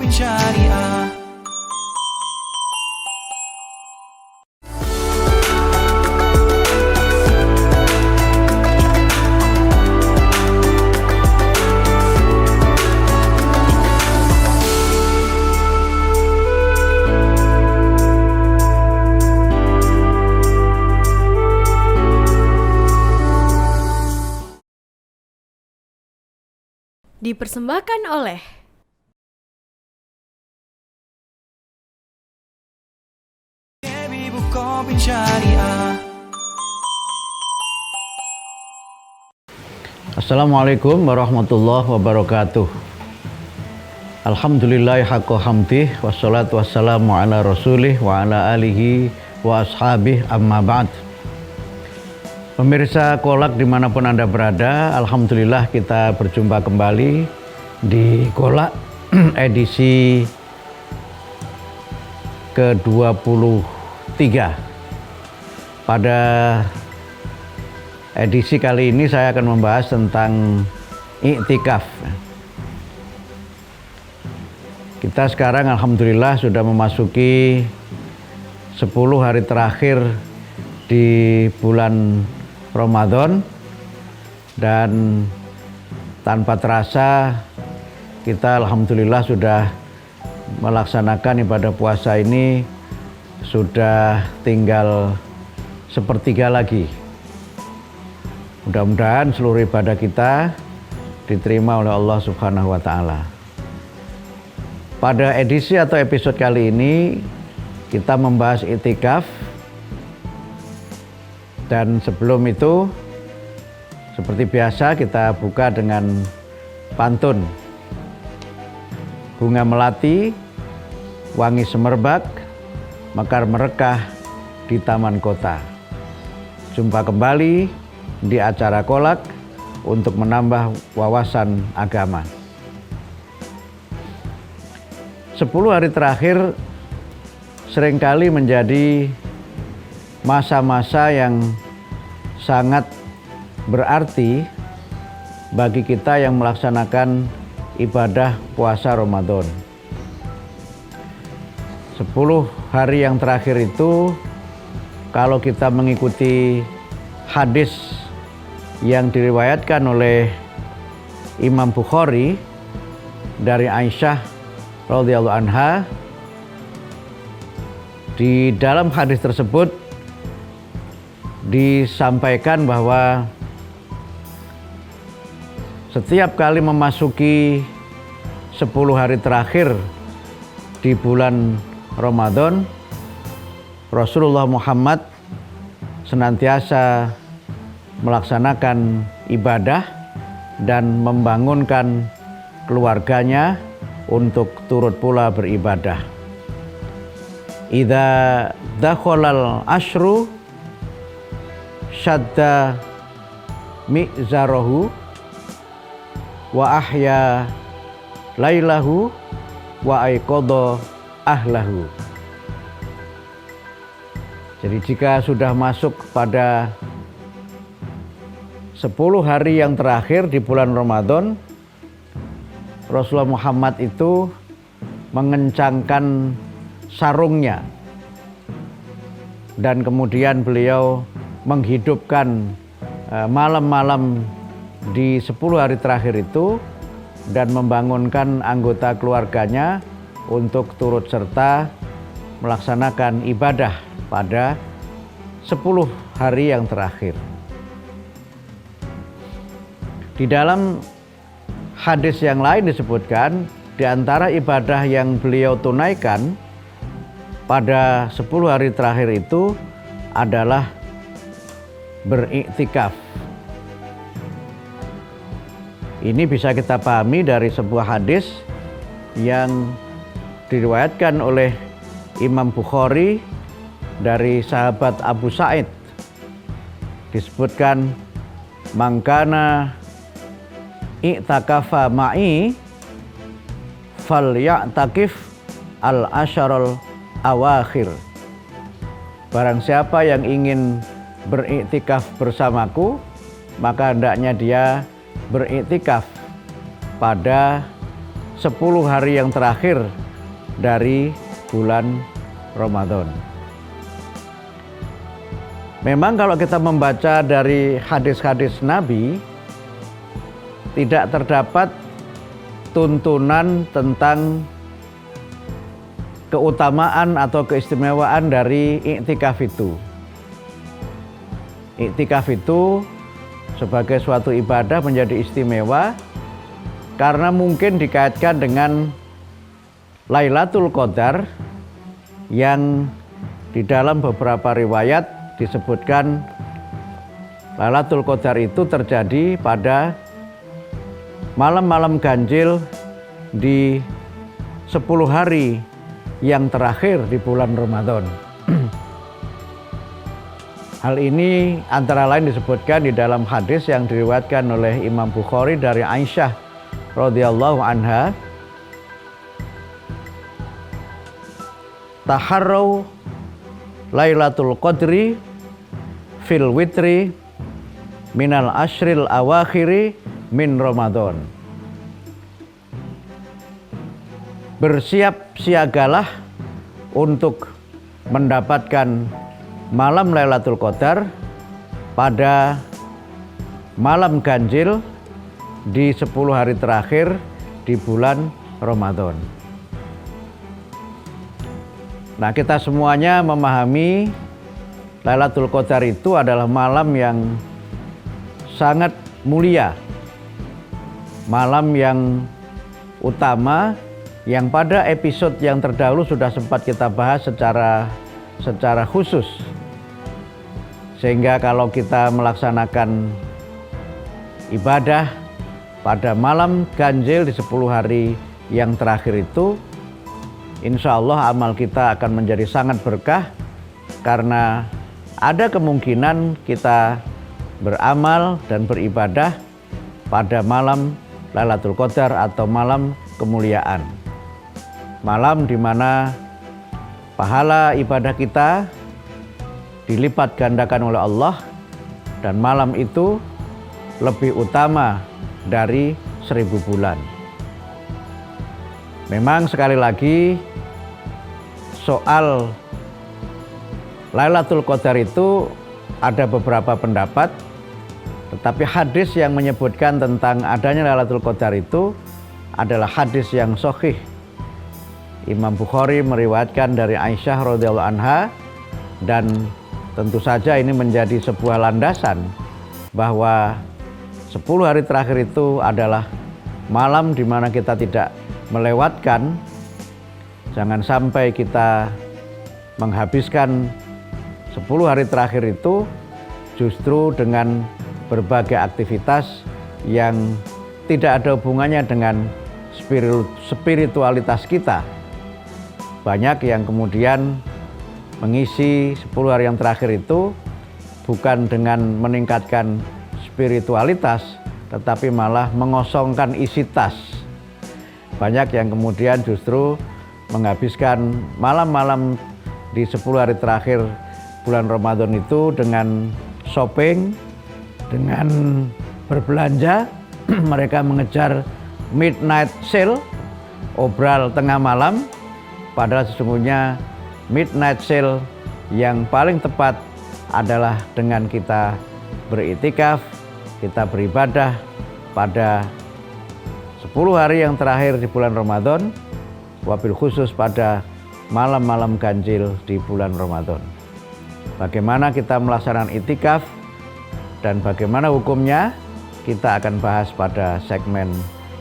Syariah. Dipersembahkan oleh Syariah. Assalamualaikum warahmatullahi wabarakatuh. Alhamdulillah haqqa hamdih wassalatu wassalamu ala rasulih wa ala alihi wa ashabih amma ba'd. Pemirsa Kolak dimanapun Anda berada, Alhamdulillah kita berjumpa kembali di Kolak edisi ke-23. Pada edisi kali ini saya akan membahas tentang iktikaf. Kita sekarang Alhamdulillah sudah memasuki 10 hari terakhir di bulan Ramadan, dan tanpa terasa kita Alhamdulillah sudah melaksanakan ibadah puasa ini sudah tinggal sepertiga lagi. Mudah-mudahan seluruh ibadah kita diterima oleh Allah Subhanahu wa Ta'ala. Pada edisi atau episode kali ini kita membahas iktikaf. Dan sebelum itu, seperti biasa kita buka dengan pantun. Bunga melati, wangi semerbak, mekar merekah di taman kota. Jumpa kembali di acara Kolak untuk menambah wawasan agama. 10 hari terakhir seringkali menjadi masa-masa yang sangat berarti bagi kita yang melaksanakan ibadah puasa Ramadan. 10 hari yang terakhir itu, kalau kita mengikuti hadis yang diriwayatkan oleh Imam Bukhari dari Aisyah radhiyallahu anha, di dalam hadis tersebut disampaikan bahwa setiap kali memasuki 10 hari terakhir di bulan Ramadan, Rasulullah Muhammad senantiasa melaksanakan ibadah dan membangunkan keluarganya untuk turut pula beribadah. Idza dakhalal ashru syadda mi'zarahu wa ahya lailahu wa aiqadha ahlahu. Jadi jika sudah masuk pada 10 hari yang terakhir di bulan Ramadan, Rasulullah Muhammad itu mengencangkan sarungnya dan kemudian beliau menghidupkan malam-malam di 10 hari terakhir itu dan membangunkan anggota keluarganya untuk turut serta melaksanakan ibadah pada 10 hari yang terakhir. Di dalam hadis yang lain disebutkan, di antara ibadah yang beliau tunaikan pada 10 hari terakhir itu adalah beriktikaf. Ini bisa kita pahami dari sebuah hadis yang diriwayatkan oleh Imam Bukhari dari sahabat Abu Sa'id. Disebutkan, mangkana i'takafa ma'i fal ya'takif al-asharal awakhir. Barang siapa yang ingin beriktikaf bersamaku, maka hendaknya dia beriktikaf pada 10 hari yang terakhir dari bulan Ramadan. Memang kalau kita membaca dari hadis-hadis Nabi, tidak terdapat tuntunan tentang keutamaan atau keistimewaan dari iktikaf itu. Iktikaf itu sebagai suatu ibadah menjadi istimewa karena mungkin dikaitkan dengan Lailatul Qadar yang di dalam beberapa riwayat disebutkan Lailatul Qadar itu terjadi pada malam-malam ganjil di 10 hari yang terakhir di bulan Ramadan. Hal ini antara lain disebutkan di dalam hadis yang diriwayatkan oleh Imam Bukhari dari Aisyah radhiyallahu anha. Taharrau Lailatul Qadri fil witri minal ashril awakhiri min Ramadan. Bersiap siagalah untuk mendapatkan malam Lailatul Qadar pada malam ganjil di 10 hari terakhir di bulan Ramadan. Nah, kita semuanya memahami Lailatul Qadar itu adalah malam yang sangat mulia, malam yang utama, yang pada episode yang terdahulu sudah sempat kita bahas secara khusus. Sehingga kalau kita melaksanakan ibadah pada malam ganjil di 10 hari yang terakhir itu, insya Allah amal kita akan menjadi sangat berkah, karena ada kemungkinan kita beramal dan beribadah pada malam Lailatul Qadar atau malam kemuliaan. Malam di mana pahala ibadah kita dilipat gandakan oleh Allah, dan malam itu lebih utama dari 1000 bulan. Memang sekali lagi soal Lailatul Qadar itu ada beberapa pendapat, tetapi hadis yang menyebutkan tentang adanya Lailatul Qadar itu adalah hadis yang sahih. Imam Bukhari meriwayatkan dari Aisyah radhiyallahu anha, dan tentu saja ini menjadi sebuah landasan bahwa 10 hari terakhir itu adalah malam di mana kita tidak melewatkan. Jangan sampai kita menghabiskan 10 hari terakhir itu justru dengan berbagai aktivitas yang tidak ada hubungannya dengan spiritualitas kita. Banyak yang kemudian mengisi 10 hari yang terakhir itu bukan dengan meningkatkan spiritualitas, tetapi malah mengosongkan isi tas. Banyak yang kemudian justru menghabiskan malam-malam di 10 hari terakhir bulan Ramadan itu dengan shopping, dengan berbelanja. Mereka mengejar midnight sale, obral tengah malam, padahal sesungguhnya midnight sale yang paling tepat adalah dengan kita beriktikaf, kita beribadah pada 10 hari yang terakhir di bulan Ramadan, wabil khusus pada malam-malam ganjil di bulan Ramadan. Bagaimana kita melaksanakan iktikaf dan bagaimana hukumnya, kita akan bahas pada segmen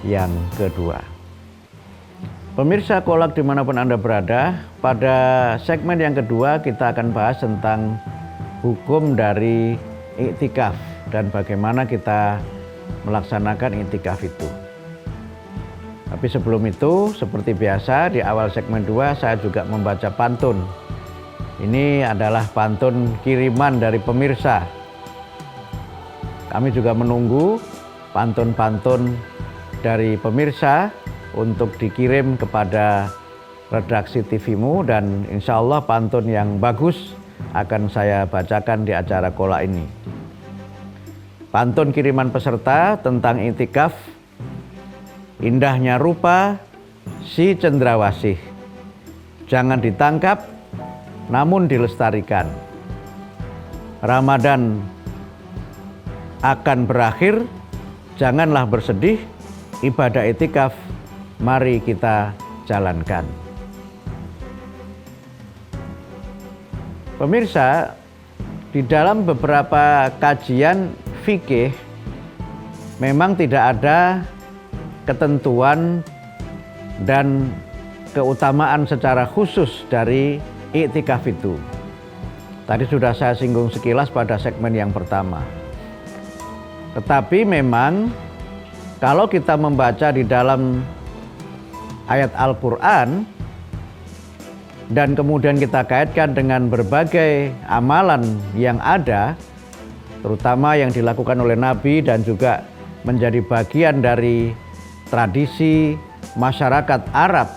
yang kedua. Pemirsa Kolak dimanapun Anda berada, pada segmen yang kedua kita akan bahas tentang hukum dari iktikaf dan bagaimana kita melaksanakan iktikaf itu. Tapi sebelum itu, seperti biasa di awal segmen 2 saya juga membaca pantun. Ini adalah pantun kiriman dari pemirsa. Kami juga menunggu pantun-pantun dari pemirsa untuk dikirim kepada redaksi TV-mu, dan insya Allah pantun yang bagus akan saya bacakan di acara Kolak ini. Pantun kiriman peserta tentang iktikaf. Indahnya rupa si cendrawasih. Jangan ditangkap, namun dilestarikan. Ramadan akan berakhir, janganlah bersedih, ibadah iktikaf mari kita jalankan. Pemirsa, di dalam beberapa kajian fikih memang tidak ada ketentuan dan keutamaan secara khusus dari iktikaf itu. Tadi sudah saya singgung sekilas pada segmen yang pertama. Tetapi memang kalau kita membaca di dalam ayat Al-Quran dan kemudian kita kaitkan dengan berbagai amalan yang ada, terutama yang dilakukan oleh Nabi dan juga menjadi bagian dari tradisi masyarakat Arab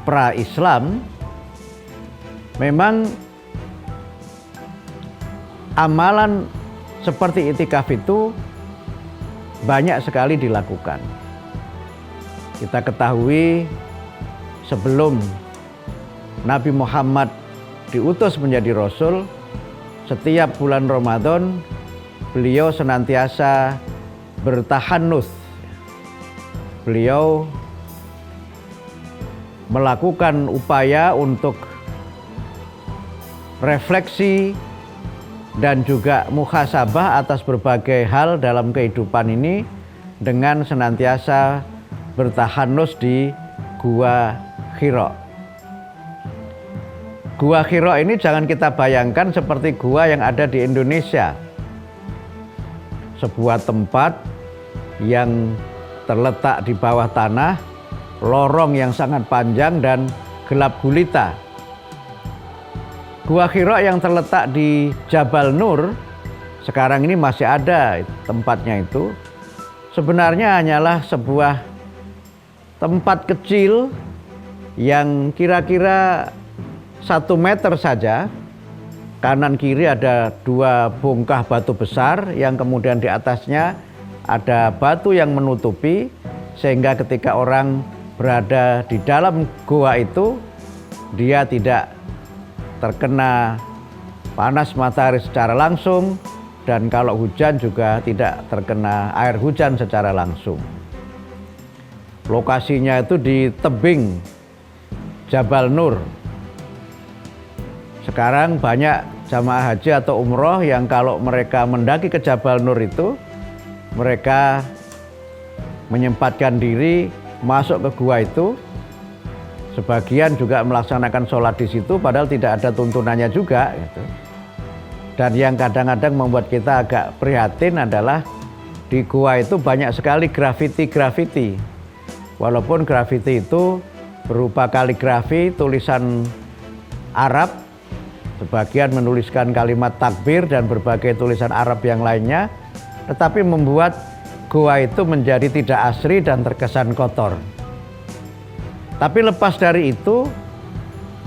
pra-Islam, memang amalan seperti iktikaf itu banyak sekali dilakukan. Kita ketahui sebelum Nabi Muhammad diutus menjadi Rasul, setiap bulan Ramadan beliau senantiasa bertahannuts. Beliau melakukan upaya untuk refleksi dan juga muhasabah atas berbagai hal dalam kehidupan ini dengan senantiasa bertahannuts di Gua Hira. Gua Hira ini jangan kita bayangkan seperti gua yang ada di Indonesia. Sebuah tempat yang terletak di bawah tanah, lorong yang sangat panjang dan gelap gulita. Gua Hira yang terletak di Jabal Nur, sekarang ini masih ada tempatnya itu, sebenarnya hanyalah sebuah tempat kecil yang kira-kira 1 meter saja. Kanan kiri ada 2 bongkah batu besar yang kemudian di atasnya ada batu yang menutupi, sehingga ketika orang berada di dalam gua itu dia tidak terkena panas matahari secara langsung, dan kalau hujan juga tidak terkena air hujan secara langsung. Lokasinya itu di tebing Jabal Nur. Sekarang banyak jamaah haji atau umroh yang kalau mereka mendaki ke Jabal Nur itu, mereka menyempatkan diri masuk ke gua itu. Sebagian juga melaksanakan sholat di situ, padahal tidak ada tuntunannya juga gitu. Dan yang kadang-kadang membuat kita agak prihatin adalah di gua itu banyak sekali grafiti-grafiti. Walaupun grafiti itu berupa kaligrafi, tulisan Arab, sebagian menuliskan kalimat takbir dan berbagai tulisan Arab yang lainnya, tetapi membuat gua itu menjadi tidak asri dan terkesan kotor. Tapi lepas dari itu,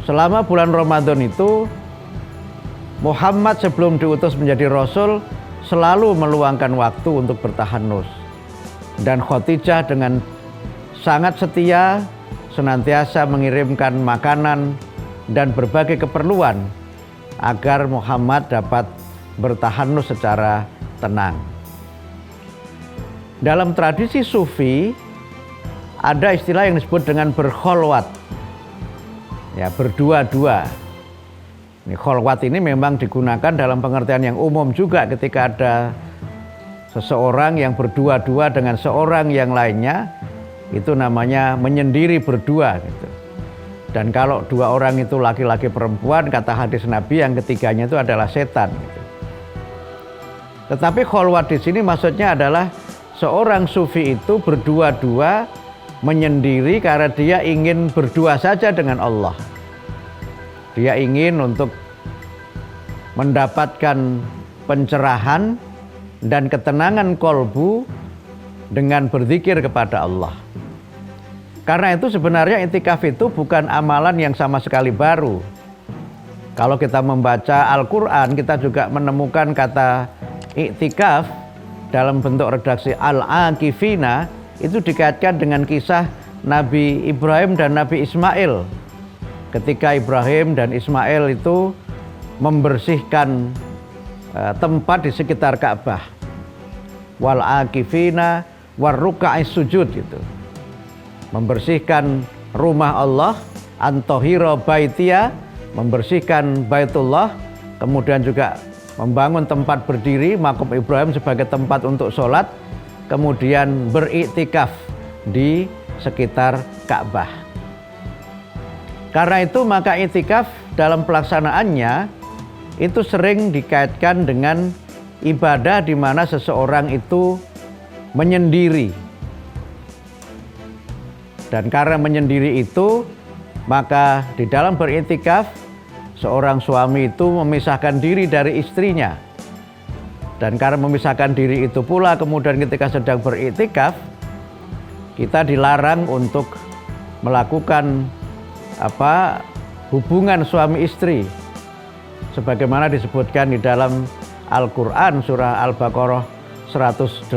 selama bulan Ramadan itu, Muhammad sebelum diutus menjadi Rasul selalu meluangkan waktu untuk bertahannuts. Dan Khadijah dengan sangat setia senantiasa mengirimkan makanan dan berbagai keperluan agar Muhammad dapat bertahannuts secara tenang. Dalam tradisi Sufi, ada istilah yang disebut dengan berkholwat, ya, berdua-dua. Ini kholwat ini memang digunakan dalam pengertian yang umum juga ketika ada seseorang yang berdua-dua dengan seorang yang lainnya, itu namanya menyendiri berdua gitu. Dan kalau 2 orang itu laki-laki perempuan, kata hadis Nabi, yang ketiganya itu adalah setan gitu. Tetapi kholwat di sini maksudnya adalah seorang sufi itu berdua-dua menyendiri karena dia ingin berdua saja dengan Allah. Dia ingin untuk mendapatkan pencerahan dan ketenangan kolbu dengan berzikir kepada Allah. Karena itu sebenarnya iktikaf itu bukan amalan yang sama sekali baru. Kalau kita membaca Al-Quran, kita juga menemukan kata iktikaf dalam bentuk redaksi Al-Akifina, itu dikaitkan dengan kisah Nabi Ibrahim dan Nabi Ismail. Ketika Ibrahim dan Ismail itu membersihkan tempat di sekitar Ka'bah. Wal akifina warruka'is sujud gitu. Membersihkan rumah Allah, antohiro baitia, membersihkan Baitullah, kemudian juga membangun tempat berdiri makom Ibrahim sebagai tempat untuk sholat, kemudian beriktikaf di sekitar Ka'bah. Karena itu maka iktikaf dalam pelaksanaannya itu sering dikaitkan dengan ibadah di mana seseorang itu menyendiri. Dan karena menyendiri itu, maka di dalam beriktikaf seorang suami itu memisahkan diri dari istrinya. Dan karena memisahkan diri itu pula kemudian ketika sedang beriktikaf kita dilarang untuk melakukan hubungan suami istri sebagaimana disebutkan di dalam Al-Qur'an surah Al-Baqarah 187.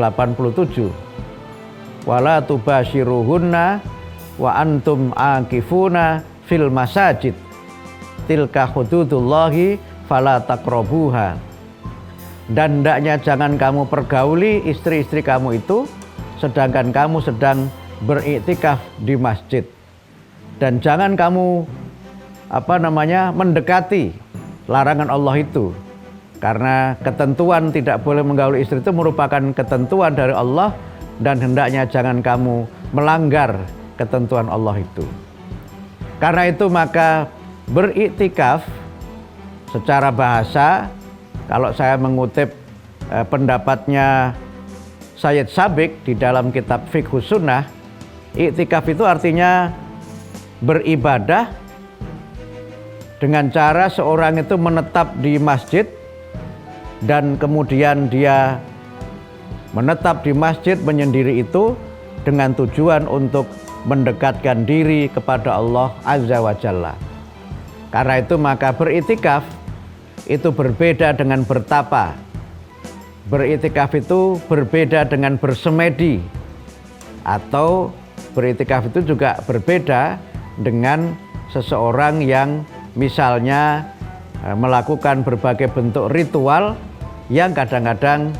Wala tubashiruhunna wa antum akifuna fil masajid tilka hududullahi fala taqrabuha. Dan hendaknya jangan kamu pergauli istri-istri kamu itu sedangkan kamu sedang beriktikaf di masjid. Dan jangan kamu mendekati larangan Allah itu. Karena ketentuan tidak boleh menggauli istri itu merupakan ketentuan dari Allah dan hendaknya jangan kamu melanggar ketentuan Allah itu. Karena itu maka beriktikaf secara bahasa, kalau saya mengutip pendapatnya Sayyid Sabiq di dalam kitab Fiqhus Sunnah, iktikaf itu artinya beribadah dengan cara seorang itu menetap di masjid dan kemudian dia menetap di masjid menyendiri itu dengan tujuan untuk mendekatkan diri kepada Allah Azza wa Jalla. Karena itu maka beriktikaf itu berbeda dengan bertapa. Beriktikaf itu berbeda dengan bersemedi, atau beriktikaf itu juga berbeda dengan seseorang yang misalnya melakukan berbagai bentuk ritual yang kadang-kadang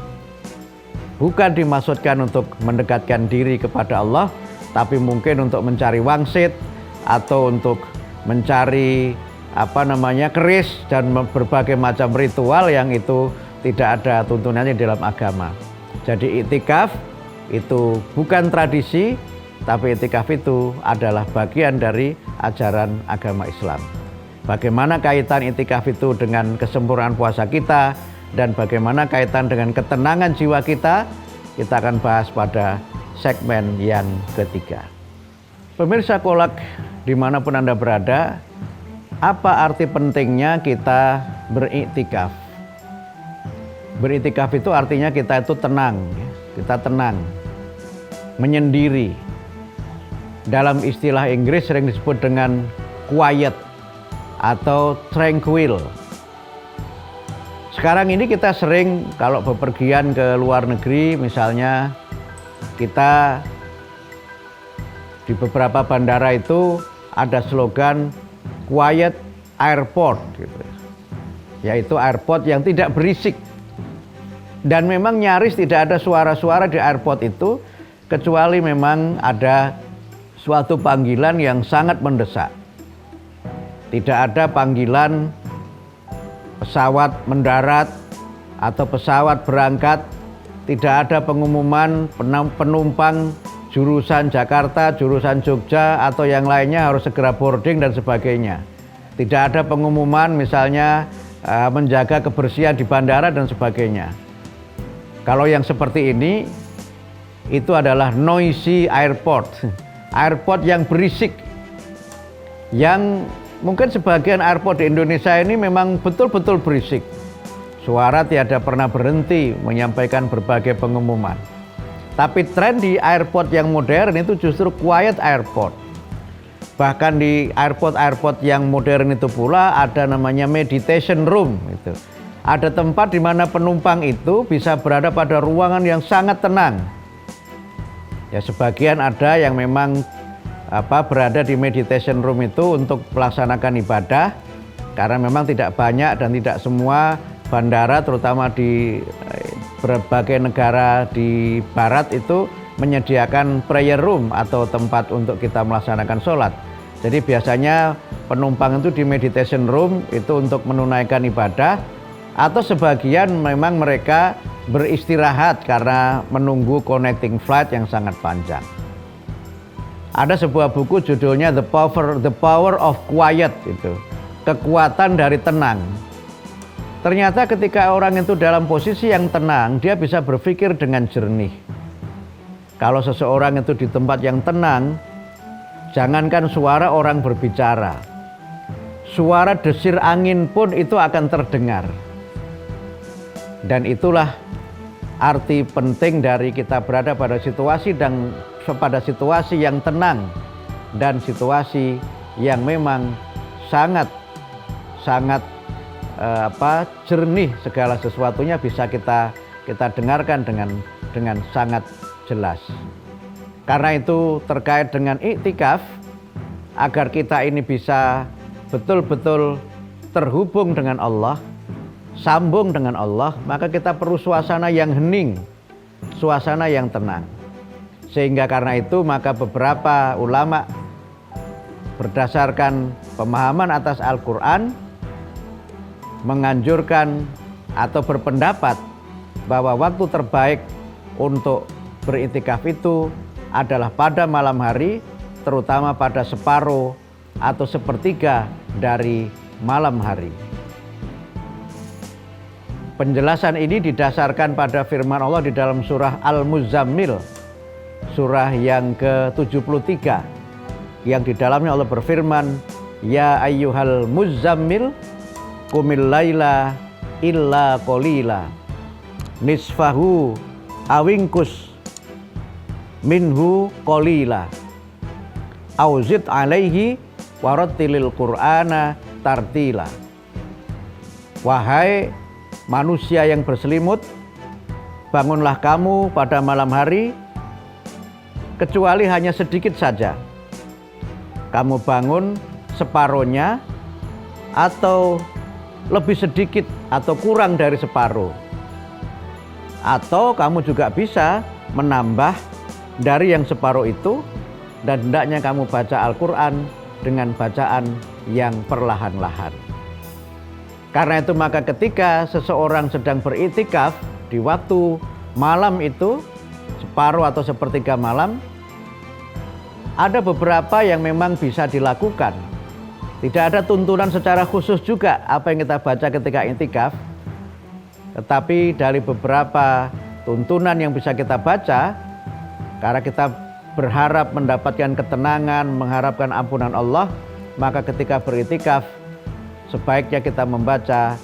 bukan dimaksudkan untuk mendekatkan diri kepada Allah, tapi mungkin untuk mencari wangsit atau untuk mencari keris dan berbagai macam ritual yang itu tidak ada tuntunannya dalam agama. Jadi iktikaf itu bukan tradisi, tapi iktikaf itu adalah bagian dari ajaran agama Islam. Bagaimana kaitan iktikaf itu dengan kesempurnaan puasa kita dan bagaimana kaitan dengan ketenangan jiwa kita akan bahas pada segmen yang ketiga. Pemirsa Kolak dimanapun Anda berada, apa arti pentingnya kita beriktikaf? Beriktikaf itu artinya kita itu tenang, kita tenang, menyendiri. Dalam istilah Inggris sering disebut dengan quiet atau tranquil. Sekarang ini kita sering kalau bepergian ke luar negeri, misalnya kita di beberapa bandara itu ada slogan quiet airport gitu. Yaitu airport yang tidak berisik. Dan memang nyaris tidak ada suara-suara di airport itu kecuali memang ada suatu panggilan yang sangat mendesak. Tidak ada panggilan pesawat mendarat atau pesawat berangkat, tidak ada pengumuman penumpang jurusan Jakarta, jurusan Jogja atau yang lainnya harus segera boarding dan sebagainya. Tidak ada pengumuman misalnya menjaga kebersihan di bandara dan sebagainya. Kalau yang seperti ini itu adalah noisy airport, airport yang berisik, yang mungkin sebagian airport di Indonesia ini memang betul-betul berisik. Suara tiada pernah berhenti menyampaikan berbagai pengumuman. Tapi tren di airport yang modern itu justru quiet airport. Bahkan di airport-airport yang modern itu pula ada namanya meditation room itu. Ada tempat di mana penumpang itu bisa berada pada ruangan yang sangat tenang. Ya sebagian ada yang memang berada di meditation room itu untuk melaksanakan ibadah, karena memang tidak banyak dan tidak semua bandara terutama di berbagai negara di barat itu menyediakan prayer room atau tempat untuk kita melaksanakan sholat. Jadi biasanya penumpang itu di meditation room itu untuk menunaikan ibadah, atau sebagian memang mereka beristirahat karena menunggu connecting flight yang sangat panjang. Ada sebuah buku judulnya The Power of Quiet, itu kekuatan dari tenang. Ternyata ketika orang itu dalam posisi yang tenang, dia bisa berpikir dengan jernih. Kalau seseorang itu di tempat yang tenang, jangankan suara orang berbicara, suara desir angin pun itu akan terdengar. Dan itulah arti penting dari kita berada pada situasi yang tenang dan situasi yang memang sangat jernih, segala sesuatunya bisa kita dengarkan dengan sangat jelas. Karena itu terkait dengan iktikaf, agar kita ini bisa betul-betul terhubung dengan Allah, sambung dengan Allah, maka kita perlu suasana yang hening, suasana yang tenang. Sehingga karena itu maka beberapa ulama berdasarkan pemahaman atas Al-Quran menganjurkan atau berpendapat bahwa waktu terbaik untuk beriktikaf itu adalah pada malam hari, terutama pada separuh atau sepertiga dari malam hari. Penjelasan ini didasarkan pada firman Allah di dalam surah Al-Muzammil, surah yang ke-73, yang di dalamnya Allah berfirman, Ya ayyuhal muzammil qumil laila illa qalila nisfahu awingkus minhu qalila auzid alaihi warattilil qur'ana tartila. Wahai manusia yang berselimut, bangunlah kamu pada malam hari, kecuali hanya sedikit saja. Kamu bangun separuhnya, atau lebih sedikit atau kurang dari separuh. Atau kamu juga bisa menambah dari yang separuh itu, dan hendaknya kamu baca Al-Quran dengan bacaan yang perlahan-lahan. Karena itu maka ketika seseorang sedang beriktikaf di waktu malam itu, separuh atau sepertiga malam, ada beberapa yang memang bisa dilakukan. Tidak ada tuntunan secara khusus juga apa yang kita baca ketika iktikaf, tetapi dari beberapa tuntunan yang bisa kita baca, karena kita berharap mendapatkan ketenangan, mengharapkan ampunan Allah, maka ketika beriktikaf sebaiknya kita membaca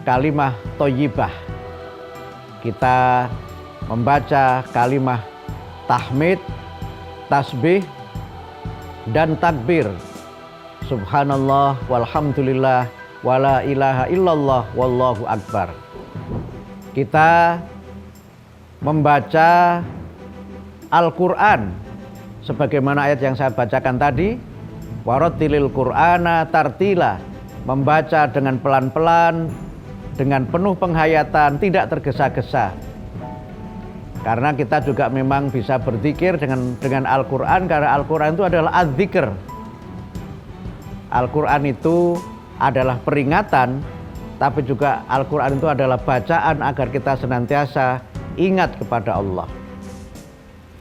kalimah thayyibah. Kita membaca kalimah tahmid, tasbih, dan takbir. Subhanallah walhamdulillah wala ilaha illallah wallahu akbar. Kita membaca Al-Quran sebagaimana ayat yang saya bacakan tadi, warattilil qur'ana tartila, membaca dengan pelan-pelan, dengan penuh penghayatan, tidak tergesa-gesa. Karena kita juga memang bisa berzikir dengan Al-Quran, karena Al-Quran itu adalah az-zikr. Al-Quran itu adalah peringatan, tapi juga Al-Quran itu adalah bacaan agar kita senantiasa ingat kepada Allah.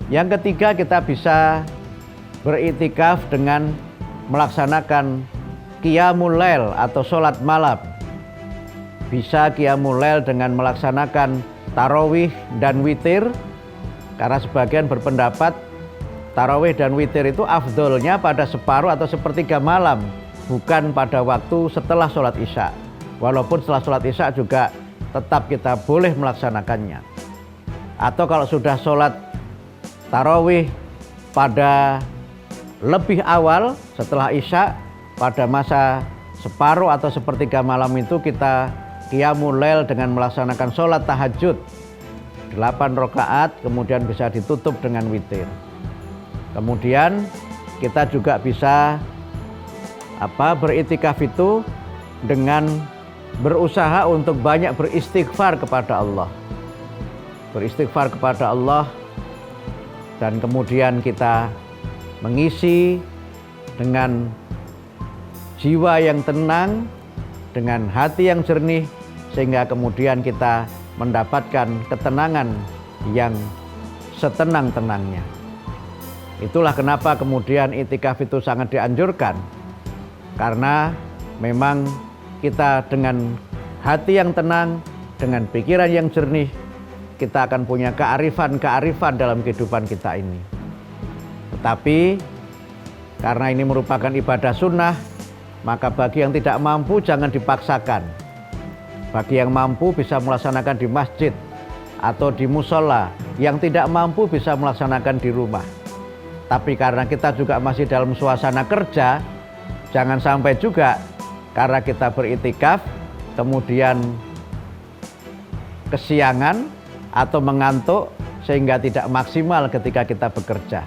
Yang ketiga, kita bisa beriktikaf dengan melaksanakan qiyamul lail atau sholat malam. Bisa qiyamul lail dengan melaksanakan tarawih dan witir, karena sebagian berpendapat tarawih dan witir itu afdolnya pada separuh atau sepertiga malam, bukan pada waktu setelah sholat isya. Walaupun setelah sholat isya juga tetap kita boleh melaksanakannya. Atau kalau sudah sholat tarawih pada lebih awal setelah isya, pada masa separuh atau sepertiga malam itu kita qiyamul lail dengan melaksanakan sholat tahajud 8 rakaat, kemudian bisa ditutup dengan witir. Kemudian kita juga bisa beriktikaf itu dengan berusaha untuk banyak beristighfar kepada Allah. Beristighfar kepada Allah, dan kemudian kita mengisi dengan jiwa yang tenang, dengan hati yang jernih, sehingga kemudian kita mendapatkan ketenangan yang setenang-tenangnya. Itulah kenapa kemudian iktikaf itu sangat dianjurkan, karena memang kita dengan hati yang tenang, dengan pikiran yang jernih, kita akan punya kearifan-kearifan dalam kehidupan kita ini. Tetapi karena ini merupakan ibadah sunnah, maka bagi yang tidak mampu jangan dipaksakan. Bagi yang mampu bisa melaksanakan di masjid atau di musola, yang tidak mampu bisa melaksanakan di rumah. Tapi karena kita juga masih dalam suasana kerja, jangan sampai juga karena kita beriktikaf kemudian kesiangan atau mengantuk sehingga tidak maksimal ketika kita bekerja.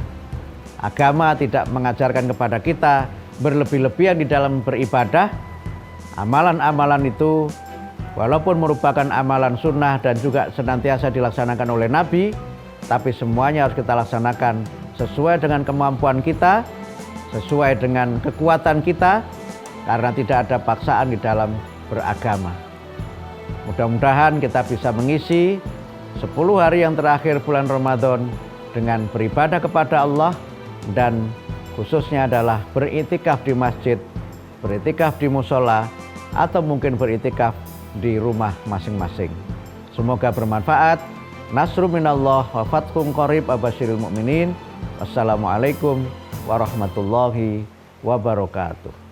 Agama tidak mengajarkan kepada kita berlebih-lebihan di dalam beribadah. Amalan-amalan itu walaupun merupakan amalan sunnah dan juga senantiasa dilaksanakan oleh Nabi, tapi semuanya harus kita laksanakan sesuai dengan kemampuan kita, sesuai dengan kekuatan kita, karena tidak ada paksaan di dalam beragama. Mudah-mudahan kita bisa mengisi 10 hari yang terakhir bulan Ramadan dengan beribadah kepada Allah, dan khususnya adalah beriktikaf di masjid, beriktikaf di musola, atau mungkin beriktikaf di rumah masing-masing. Semoga bermanfaat. Nasrun minallah wa fathun qarib abasyiril mu'minin. Wassalamualaikum warahmatullahi wabarakatuh.